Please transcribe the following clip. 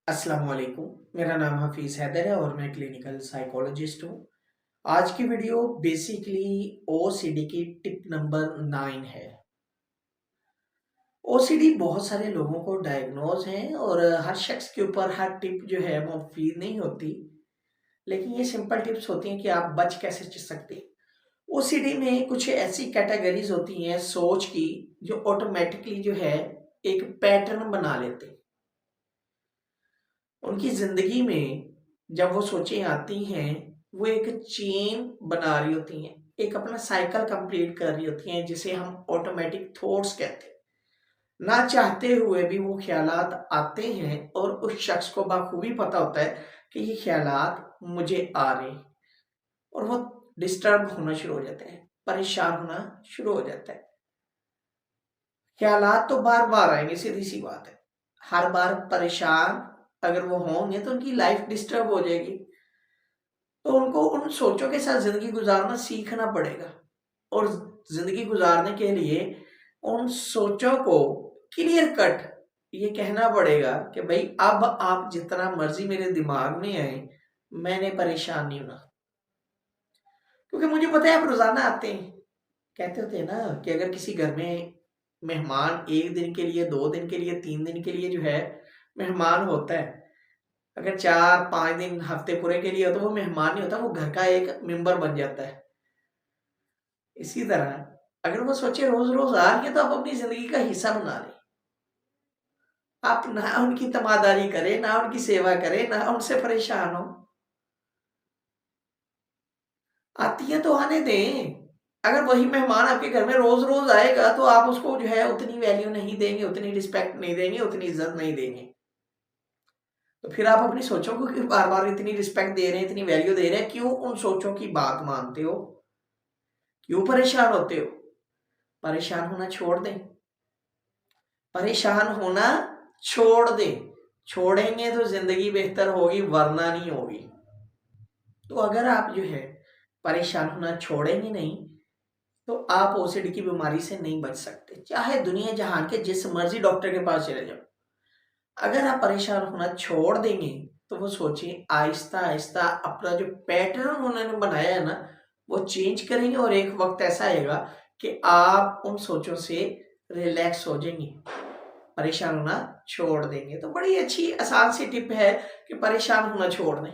अस्सलाम वालेकुम। मेरा नाम हफीज़ हैदर है और मैं क्लिनिकल साइकोलॉजिस्ट हूँ। आज की वीडियो बेसिकली ओसीडी की टिप नंबर 9 है। ओसीडी बहुत सारे लोगों को डायग्नोज है और हर शख्स के ऊपर हर टिप जो है वो मुफीद नहीं होती, लेकिन ये सिंपल टिप्स होती हैं कि आप बच कैसे सकते हैं। ओसीडी में कुछ ऐसी कैटेगरीज होती हैं सोच की, जो ऑटोमेटिकली जो है एक पैटर्न बना लेते हैं। उनकी ज़िंदगी में जब वो सोचें आती हैं, वो एक चेन बना रही होती हैं, एक अपना साइकिल कंप्लीट कर रही होती हैं, जिसे हम ऑटोमेटिक थॉट्स कहते हैं। ना चाहते हुए भी वो ख्यालात आते हैं और उस शख्स को बखूबी पता होता है कि ये ख्यालात मुझे आ रहे हैं, और वो डिस्टर्ब होना शुरू हो जाते हैं, परेशान होना शुरू हो जाता है। ख्यालात तो बार बार आएंगे, सीधी सी बात है। हर बार परेशान अगर वो होंगे तो उनकी लाइफ डिस्टर्ब हो जाएगी। तो उनको उन सोचों के साथ ज़िंदगी गुज़ारना सीखना पड़ेगा, और ज़िंदगी गुज़ारने के लिए उन सोचों को क्लियर कट ये कहना पड़ेगा कि भई अब आप जितना मर्ज़ी मेरे दिमाग में आए, मैंने परेशान नहीं होना। क्योंकि मुझे पता है आप रोज़ाना आते हैं। कहते होते हैं ना कि अगर किसी घर में मेहमान 1 दिन के लिए, 2 दिन के लिए, 3 दिन के लिए जो है मेहमान होता है, अगर 4-5 दिन हफ्ते पूरे के लिए हो तो वो मेहमान नहीं होता, वो घर का एक मेंबर बन जाता है। इसी तरह अगर वो सोचे रोज रोज आ रही है तो आप अपनी जिंदगी का हिस्सा बना लें। आप ना उनकी तमादारी करें, ना उनकी सेवा करें, ना उनसे परेशान हो। आती है तो आने दें। अगर वही मेहमान आपके घर में रोज रोज आएगा तो आप उसको जो है उतनी वैल्यू नहीं देंगे, उतनी रिस्पेक्ट नहीं देंगे, उतनी इज्जत नहीं देंगे। तो फिर आप अपनी सोचों को क्यों बार बार इतनी रिस्पेक्ट दे रहे हैं, इतनी वैल्यू दे रहे हैं, क्यों उन सोचों की बात मानते हो? क्यों परेशान होते हो? परेशान होना छोड़ दें। परेशान होना छोड़ दें। छोड़ेंगे तो ज़िंदगी बेहतर होगी, वरना नहीं होगी। तो अगर आप जो है परेशान होना छोड़ेंगे नहीं, तो आप ओसीडी की बीमारी से नहीं बच सकते, चाहे दुनिया जहान के जिस मर्जी डॉक्टर के पास चले जाओ। अगर आप परेशान होना छोड़ देंगे तो वो सोचिए आहिस्ता आहिस्ता अपना जो पैटर्न उन्होंने बनाया है ना, वो चेंज करेंगे, और एक वक्त ऐसा आएगा कि आप उन सोचों से रिलैक्स हो जाएंगे, परेशान होना छोड़ देंगे। तो बड़ी अच्छी आसान सी टिप है कि परेशान होना छोड़ दें।